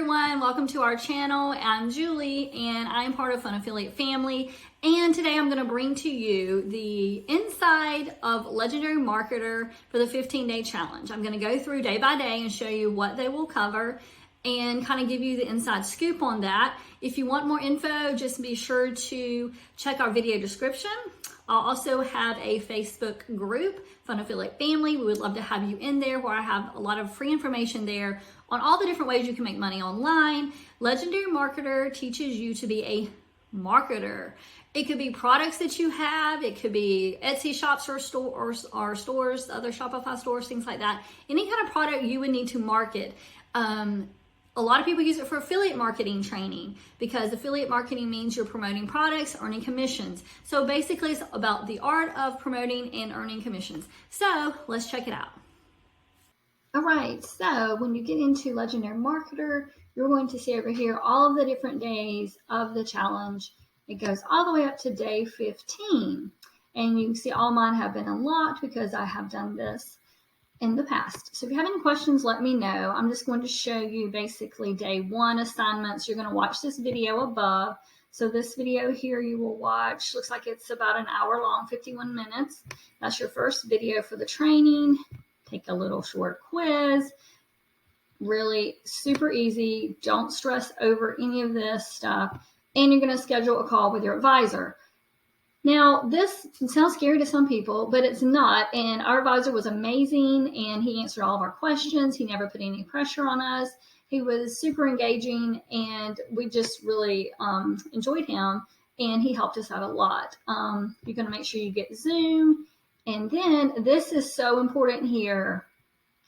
everyone, welcome to our channel. I'm Julie and I'm part of Fun Affiliate Family, and today I'm going to bring to you the inside of Legendary Marketer for the 15-day challenge. I'm going to go through day by day and show you what they will cover and kind of give you the inside scoop on that. If you want more info, just be sure to check our video description. I'll also have a Facebook group, Fun Affiliate Family. We would love to have you in there, where I have a lot of free information there on all the different ways you can make money online. Legendary Marketer teaches you to be a marketer. It could be products that you have. It could be Etsy shops or stores, other Shopify stores, things like that. Any kind of product you would need to market. A lot of people use it for affiliate marketing training, because affiliate marketing means you're promoting products, earning commissions. So basically it's about the art of promoting and earning commissions. So let's check it out. All right, so when you get into Legendary Marketer, you're going to see over here all of the different days of the challenge. It goes all the way up to day 15. And you can see all mine have been unlocked because I have done this in the past. So if you have any questions, let me know. I'm just going to show you basically day one assignments. You're going to watch this video above. So this video here you will watch, looks like it's about an hour long, 51 minutes. That's your first video for the training. Take a little short quiz. Really super easy. Don't stress over any of this stuff. And you're going to schedule a call with your advisor. Now, this sounds scary to some people, but it's not. And our advisor was amazing, and he answered all of our questions. He never put any pressure on us. He was super engaging, and we just really enjoyed him, and he helped us out a lot. You're going to make sure you get Zoom. And then this is so important here.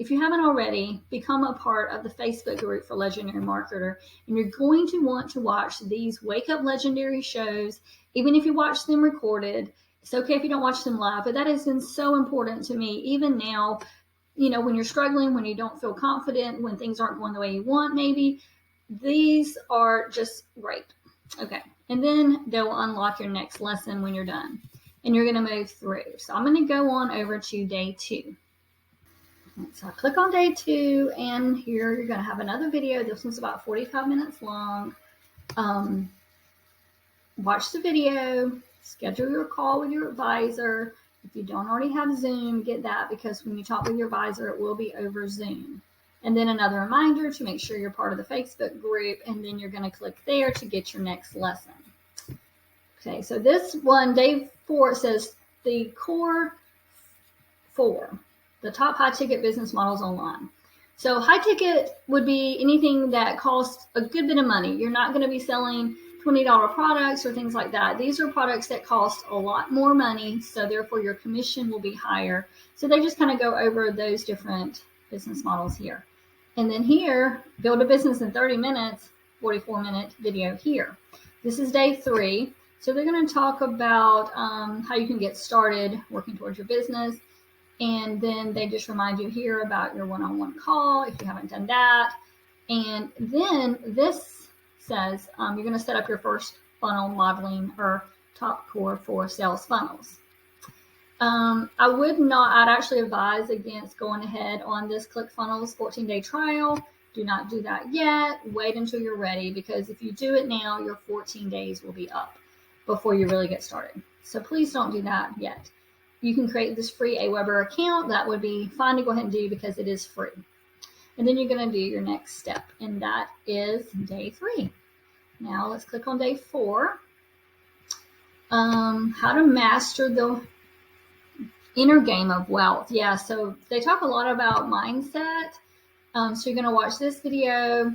If you haven't already, become a part of the Facebook group for Legendary Marketer. And you're going to want to watch these Wake Up Legendary shows, even if you watch them recorded. It's okay if you don't watch them live, but that has been so important to me. Even now, you know, when you're struggling, when you don't feel confident, when things aren't going the way you want, maybe, these are just great. Okay. And then they'll unlock your next lesson when you're done. And you're going to move through. So I'm going to go on over to day 2. So I click on day 2, and here you're going to have another video. This one's about 45 minutes long. Watch the video, schedule your call with your advisor. If you don't already have Zoom, get that, because when you talk with your advisor, it will be over Zoom. And then another reminder to make sure you're part of the Facebook group, and then you're going to click there to get your next lesson. Okay, so this one, day 4, it says the core 4. The top high ticket business models online. So high ticket would be anything that costs a good bit of money. You're not going to be selling $20 products or things like that. These are products that cost a lot more money, so therefore your commission will be higher. So they just kind of go over those different business models here. And then here, build a business in 30 minutes, 44-minute video here. This is day 3. So they're going to talk about how you can get started working towards your business. And then they just remind you here about your one-on-one call if you haven't done that. And then this says you're going to set up your first funnel modeling or top core 4 sales funnels. I'd actually advise against going ahead on this ClickFunnels 14-day trial. Do not do that yet. Wait until you're ready, because if you do it now, your 14 days will be up before you really get started. So please don't do that yet. You can create this free Aweber account. That would be fine to go ahead and do because it is free. And then you're going to do your next step, and that is day 3. Now let's click on day 4. How to master the inner game of wealth. Yeah, so they talk a lot about mindset. So you're going to watch this video.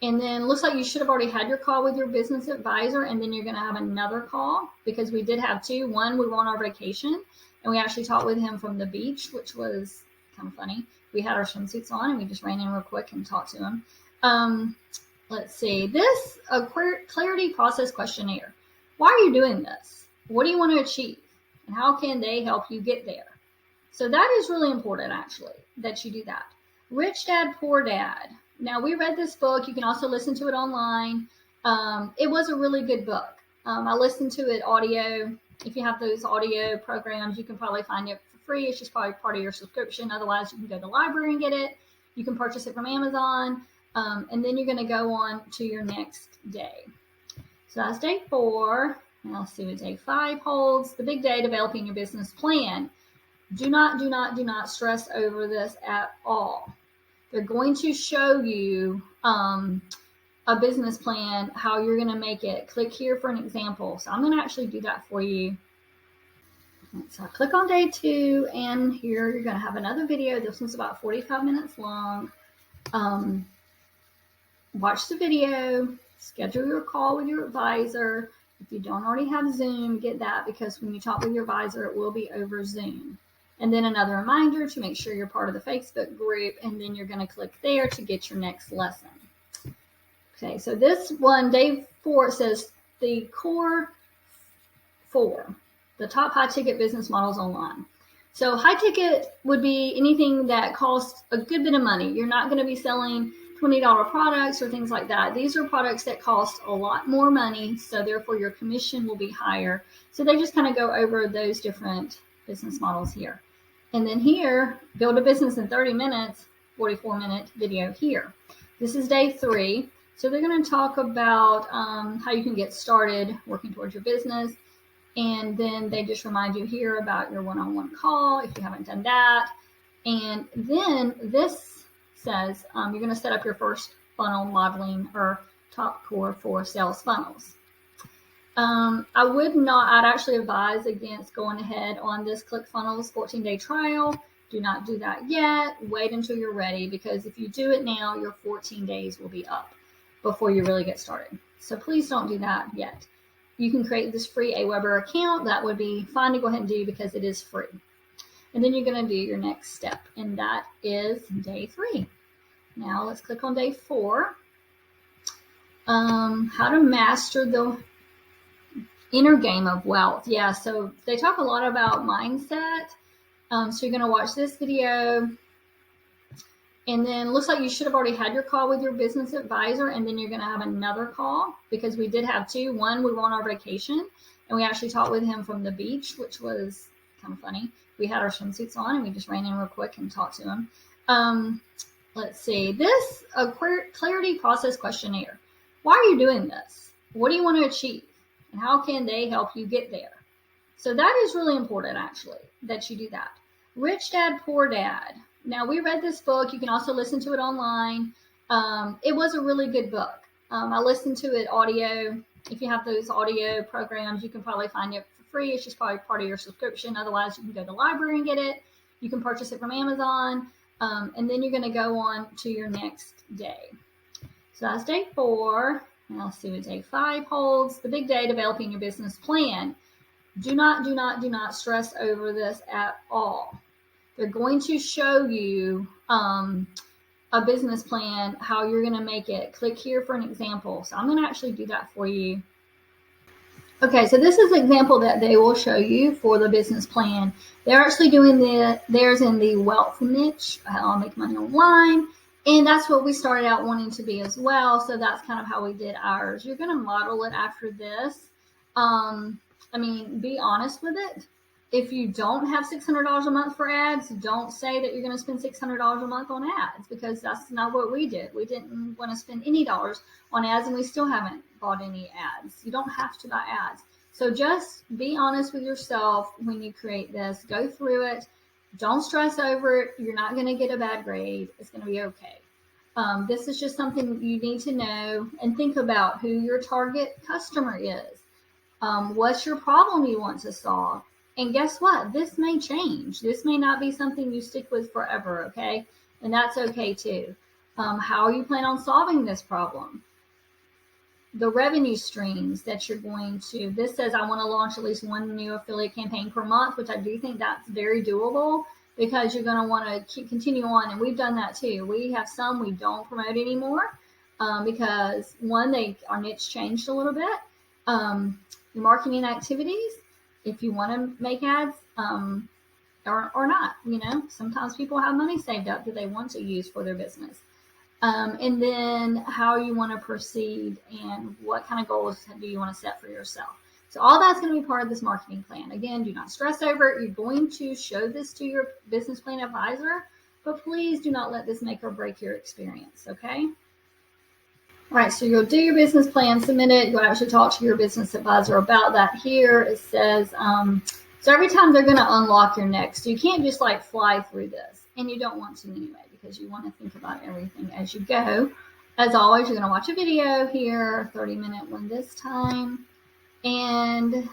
And then it looks like you should have already had your call with your business advisor, and then you're going to have another call, because we did have 2. One, we were on our vacation, and we actually talked with him from the beach, which was kind of funny. We had our swimsuits on, and we just ran in real quick and talked to him. Let's see. This clarity process questionnaire. Why are you doing this? What do you want to achieve? And how can they help you get there? So that is really important, actually, that you do that. Rich Dad, Poor Dad. Now, we read this book. You can also listen to it online. It was a really good book. I listened to it audio. If you have those audio programs, you can probably find it for free. It's just probably part of your subscription. Otherwise, you can go to the library and get it. You can purchase it from Amazon. And then you're going to go on to your next day. So that's day 4. And let's see what day 5 holds. The big day, developing your business plan. Do not stress over this at all. They're going to show you a business plan, how you're going to make it. Click here for an example. So I'm going to actually do that for you. So I click on day 2, and here you're going to have another video. This one's about 45 minutes long. Watch the video, schedule your call with your advisor. If you don't already have Zoom, get that, because when you talk with your advisor, it will be over Zoom. And then another reminder to make sure you're part of the Facebook group, and then you're going to click there to get your next lesson. Okay, so this one, day 4, it says the core 4, the top high ticket business models online. So high ticket would be anything that costs a good bit of money. You're not going to be selling $20 products or things like that. These are products that cost a lot more money, so therefore your commission will be higher. So they just kind of go over those different business models here. And then here, build a business in 30 minutes, 44-minute video here. This is day 3. So they're going to talk about how you can get started working towards your business. And then they just remind you here about your one-on-one call if you haven't done that. And then this says you're going to set up your first funnel modeling or top core 4 sales funnels. I'd actually advise against going ahead on this ClickFunnels 14-day trial. Do not do that yet. Wait until you're ready, because if you do it now, your 14 days will be up before you really get started. So please don't do that yet. You can create this free Aweber account. That would be fine to go ahead and do because it is free. And then you're going to do your next step, and that is day 3. Now let's click on day 4. How to master the inner game of wealth. Yeah, so they talk a lot about mindset. So you're going to watch this video, and then looks like you should have already had your call with your business advisor, and then you're going to have another call, because we did have 2. One, we were on our vacation, and we actually talked with him from the beach, which was kind of funny. We had our swimsuits on, and we just ran in real quick and talked to him. Let's see. This a clarity process questionnaire. Why are you doing this? What do you want to achieve? And how can they help you get there? So that is really important, actually, that you do that. Rich Dad, Poor Dad. Now, we read this book. You can also listen to it online. It was a really good book. I listened to it audio. If you have those audio programs, you can probably find it for free. It's just probably part of your subscription. Otherwise, you can go to the library and get it. You can purchase it from Amazon. And then you're going to go on to your next day. So that's day 4. Now let's see what day 5 holds. The big day, developing your business plan. Do not stress over this at all. They're going to show you a business plan, how you're going to make it. Click here for an example. So I'm going to actually do that for you. Okay, so this is an example that they will show you for the business plan. They're actually doing theirs in the wealth niche, how I'll make money online. And that's what we started out wanting to be as well. So that's kind of how we did ours. You're going to model it after this. Be honest with it. If you don't have $600 a month for ads, don't say that you're going to spend $600 a month on ads, because that's not what we did. We didn't want to spend any dollars on ads, and we still haven't bought any ads. You don't have to buy ads. So just be honest with yourself when you create this. Go through it. Don't stress over it. You're not going to get a bad grade. It's going to be okay. This is just something you need to know and think about who your target customer is. What's your problem you want to solve? And guess what? This may change. This may not be something you stick with forever, okay? And that's okay too. How you plan on solving this problem? The revenue streams that you're going to, this says I want to launch at least 1 new affiliate campaign per month, which I do think that's very doable, because you're going to want to continue on. And we've done that too. We have some we don't promote anymore because one, our niche changed a little bit. Your marketing activities, if you want to make ads or not, sometimes people have money saved up that they want to use for their business. And then how you want to proceed and what kind of goals do you want to set for yourself. So all that's going to be part of this marketing plan. Again, do not stress over it. You're going to show this to your business plan advisor, but please do not let this make or break your experience, okay? All right, so you'll do your business plan, submit it. You'll actually talk to your business advisor about that. Here it says, so every time they're going to unlock your next. So you can't just like fly through this, and you don't want to anyway, because you want to think about everything as you go. As always, you're going to watch a video here, 30-minute one this time, and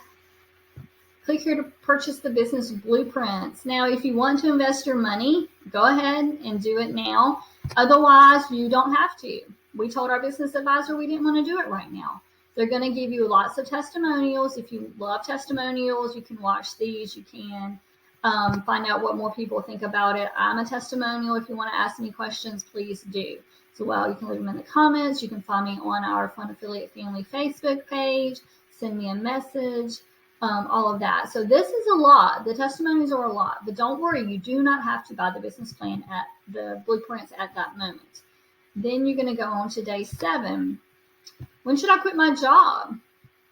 click here to purchase the business blueprints. Now, if you want to invest your money, go ahead and do it now. Otherwise, you don't have to. We told our business advisor we didn't want to do it right now. They're going to give you lots of testimonials. If you love testimonials, you can watch these. You can find out what more people think about it. I'm a testimonial. If you want to ask me questions, please do. So, well, you can leave them in the comments. You can find me on our Fun Affiliate Family Facebook page. Send me a message. All of that. So this is a lot. The testimonies are a lot, but don't worry. You do not have to buy the business plan at the blueprints at that moment. Then you're going to go on to day 7. When should I quit my job?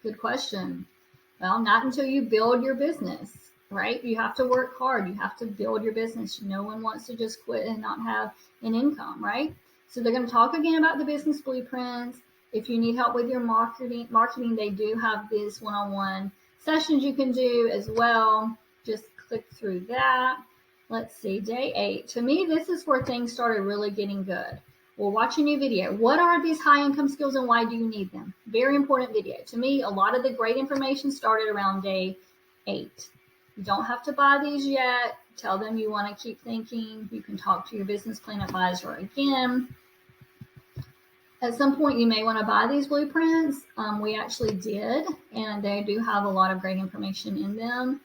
Good question. Well, not until you build your business, right? You have to work hard. You have to build your business. No one wants to just quit and not have an income, right? So they're going to talk again about the business blueprints. If you need help with your marketing, they do have these one-on-one sessions you can do as well. Just click through that. Let's see, day 8. To me, this is where things started really getting good. We'll watch a new video. What are these high income skills and why do you need them? Very important video. To me, a lot of the great information started around day 8. You don't have to buy these yet. Tell them you want to keep thinking. You can talk to your business plan advisor again. At some point, you may want to buy these blueprints. We actually did, and they do have a lot of great information in them.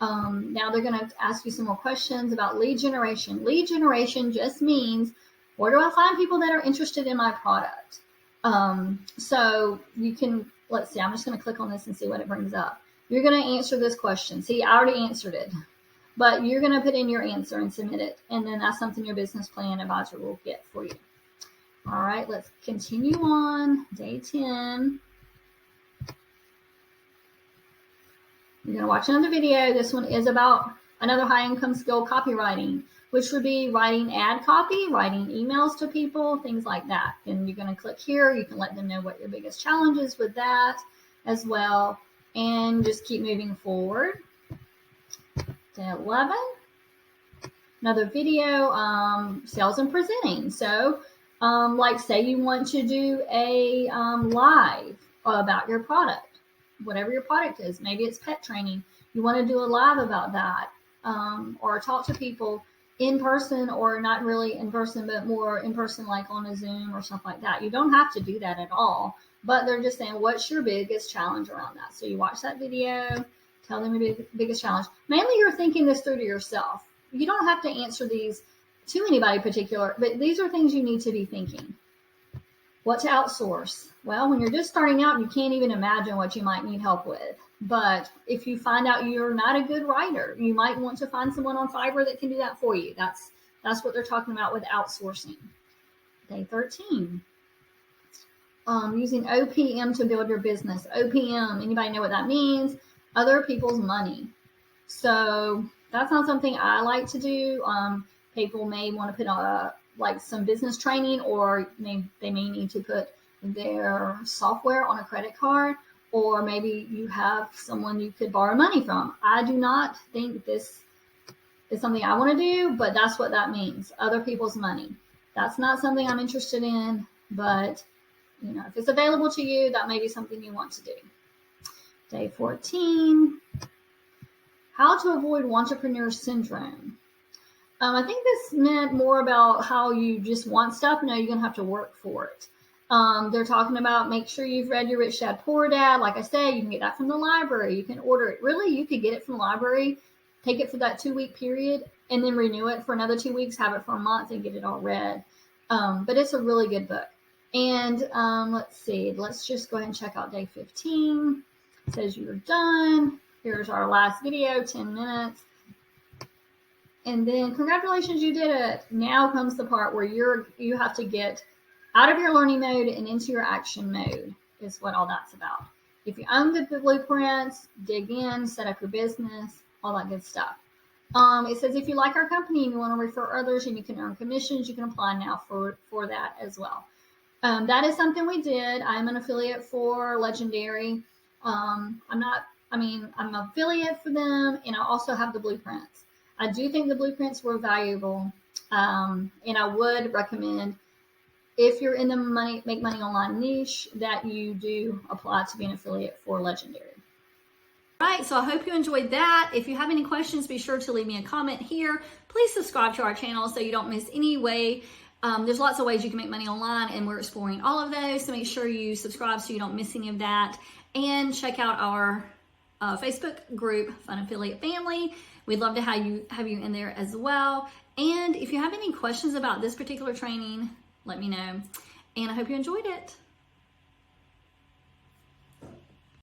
Now they're going to ask you some more questions about lead generation. Lead generation just means, where do I find people that are interested in my product? So you can, let's see, I'm just going to click on this and see what it brings up. You're going to answer this question. See, I already answered it, but you're going to put in your answer and submit it, and then that's something your business plan advisor will get for you. All right, let's continue on. Day 10. You're going to watch another video. This one is about another high income skill, copywriting, which would be writing ad copy, writing emails to people, things like that. And you're going to click here. You can let them know what your biggest challenge is with that as well. And just keep moving forward. Day 11. Another video, sales and presenting. So, like say you want to do a live about your product, whatever your product is. Maybe it's pet training. You want to do a live about that, or talk to people in person, or not really in person, but more in person, like on a Zoom or stuff like that. You don't have to do that at all, but they're just saying, what's your biggest challenge around that? So you watch that video, tell them your biggest challenge. Mainly you're thinking this through to yourself. You don't have to answer these to anybody particular, but these are things you need to be thinking. What to outsource? Well, when you're just starting out, you can't even imagine what you might need help with. But if you find out you're not a good writer, you might want to find someone on Fiverr that can do that for you. That's what they're talking about with outsourcing. Day 13. Using OPM to build your business. OPM, anybody know what that means? Other people's money. So that's not something I like to do. People may want to put like some business training, or they may need to put their software on a credit card, or maybe you have someone you could borrow money from. I do not think this is something I want to do, but that's what that means. Other people's money. That's not something I'm interested in, but you know, if it's available to you, that may be something you want to do. Day 14. How to avoid entrepreneur syndrome. I think this meant more about how you just want stuff. No, you're going to have to work for it. They're talking about make sure you've read your Rich Dad, Poor Dad. Like I said, you can get that from the library. You can order it. Really, you could get it from the library, take it for that 2-week period, and then renew it for another 2 weeks, have it for a month, and get it all read. But it's a really good book. And let's see. Let's just go ahead and check out day 15. It says you're done. Here's our last video, 10 minutes. And then congratulations, you did it. Now comes the part where you have to get out of your learning mode and into your action mode, is what all that's about. If you own the blueprints, dig in, set up your business, all that good stuff. It says if you like our company and you want to refer others and you can earn commissions, you can apply now for that as well. That is something we did. I'm an affiliate for Legendary. I'm an affiliate for them, and I also have the blueprints. I do think the blueprints were valuable, and I would recommend, if you're in the make money online niche, that you do apply to be an affiliate for Legendary. All right, so I hope you enjoyed that. If you have any questions, be sure to leave me a comment here. Please subscribe to our channel so you don't miss any way. There's lots of ways you can make money online, and we're exploring all of those, so make sure you subscribe so you don't miss any of that. And check out our Facebook group, Fun Affiliate Family. We'd love to have you in there as well. And if you have any questions about this particular training, let me know. And I hope you enjoyed it.